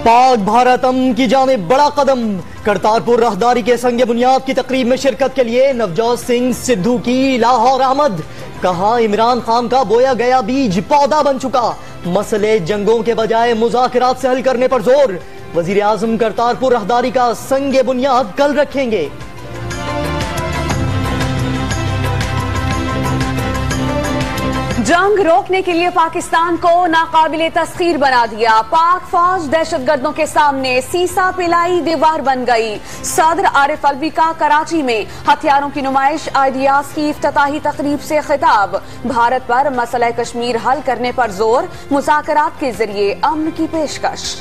पाक भारत अमन की जानिब बड़ा कदम। करतारपुर राहदारी के संग बुनियाद की तकरीब में शिरकत के लिए नवजोत सिंह सिद्धू की लाहौर आमद। कहा इमरान खान का बोया गया बीज पौधा बन चुका। मसले जंगों के बजाय मुज़ाकरात से हल करने पर जोर। वजीर आजम करतारपुर राहदारी का संग बुनियाद कल रखेंगे। जंग रोकने के लिए पाकिस्तान को नाकाबिले तस्खीर बना दिया। पाक फौज दहशतगर्दों के सामने सीसा पिलाई दीवार बन गई। सदर आरिफ अलवी का कराची में हथियारों की नुमाइश आइडियाज की इफ्तिताही तकरीब से खिताब। भारत पर मसला कश्मीर हल करने पर जोर। मुज़ाकरात के जरिए अमन की पेशकश।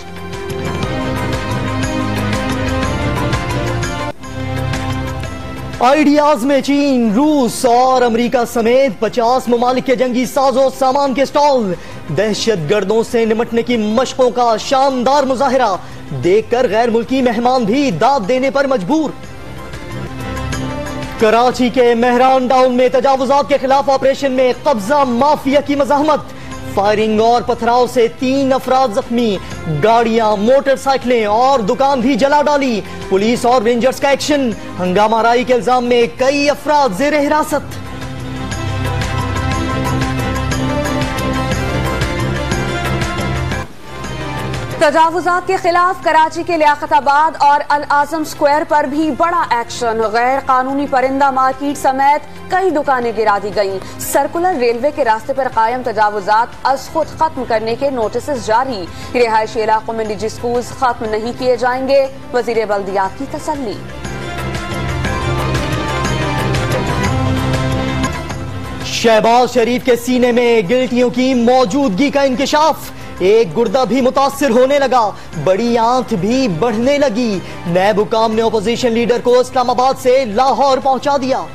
आइडियाज में चीन, रूस और अमेरिका समेत 50 ममालिक के जंगी साजो सामान के स्टॉल। दहशतगर्दों से निपटने की मशकों का शानदार मुजाहिरा देखकर गैर मुल्की मेहमान भी दाद देने पर मजबूर। कराची के मेहरान टाउन में तजावुजात के खिलाफ ऑपरेशन में कब्जा माफिया की मज़ाहमत। फायरिंग और पथराव से 3 अफराद जख्मी। गाड़ियां, मोटरसाइकिलें और दुकान भी जला डाली। पुलिस और रेंजर्स का एक्शन। हंगामाराई के इल्जाम में कई अफराद जेर हिरासत। तजावुजात के खिलाफ कराची के लियाकताबाद और अल आजम स्क्वायर पर भी बड़ा एक्शन। गैर कानूनी परिंदा मार्केट समेत कई दुकानें गिरा दी गईं। सर्कुलर रेलवे के रास्ते पर कायम तजावुजात अज खुद खत्म करने के नोटिस जारी। रिहायशी इलाकों में निजी स्कूल खत्म नहीं किए जाएंगे। वजीर बल्दियात की तसल्ली। शहबाज शरीफ के सीने में गिल्टियों की मौजूदगी का इंकिशाफ। एक गुर्दा भी मुतासिर होने लगा। बड़ी आंत भी बढ़ने लगी। नैब हुकाम ने ओपोजिशन लीडर को इस्लामाबाद से लाहौर पहुंचा दिया।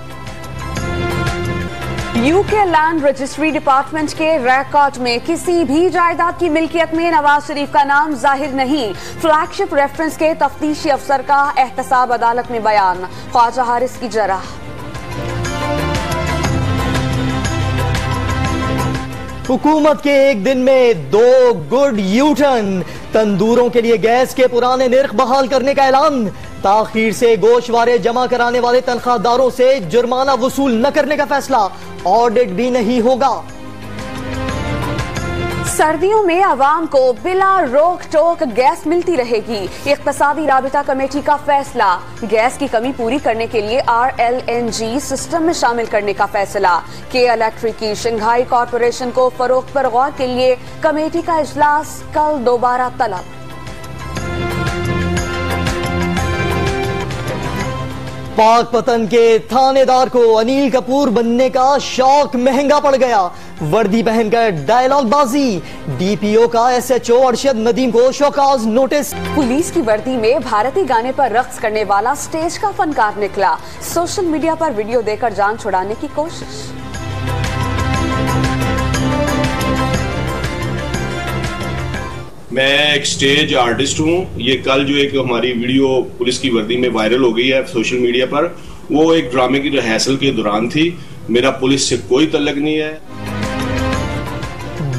यूके लैंड रजिस्ट्री डिपार्टमेंट के रिकॉर्ड में किसी भी जायदाद की मिल्कियत में नवाज शरीफ का नाम जाहिर नहीं। फ्लैगशिप रेफरेंस के तफ्तीशी अफसर का एहतसाब अदालत में बयान। ख्वाजा हारिस की जरह। हुकूमत के एक दिन में 2 गुड यू टर्न। तंदूरों के लिए गैस के पुराने निर्ख बहाल करने का ऐलान। ताखीर से गोशवारे जमा कराने वाले तनख्वाहदारों से जुर्माना वसूल न करने का फैसला। ऑडिट भी नहीं होगा। सर्दियों में अवाम को बिला रोक टोक गैस मिलती रहेगी। इक्तसादी राबिता कमेटी का फैसला। गैस की कमी पूरी करने के लिए RLNG सिस्टम में शामिल करने का फैसला। के इलेक्ट्रिक की शंघाई कॉरपोरेशन को फरोख्त पर गौर के लिए कमेटी का इजलास कल दोबारा तलब। पाक पतन के थानेदार को अनिल कपूर बनने का शौक महंगा पड़ गया। वर्दी पहनकर डायलॉग बाजी। DPO का SHO अरशद नदीम को शौकाज नोटिस। पुलिस की वर्दी में भारतीय गाने पर रक्स करने वाला स्टेज का फनकार निकला। सोशल मीडिया पर वीडियो देकर जान छुड़ाने की कोशिश। मैं एक स्टेज आर्टिस्ट हूँ। ये कल जो एक हमारी वीडियो पुलिस की वर्दी में वायरल हो गई है सोशल मीडिया पर, वो एक ड्रामे की रिहर्सल के दौरान थी। मेरा पुलिस से कोई तल्लक नहीं है।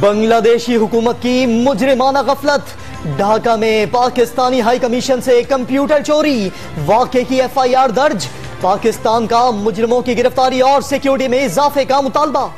बांग्लादेशी हुकूमत की मुजरिमाना गफलत। ढाका में पाकिस्तानी हाई कमीशन से कंप्यूटर चोरी। वाक़े की FIR दर्ज। पाकिस्तान का मुजरिमों की गिरफ्तारी और सिक्योरिटी में इजाफे का मुतालबा।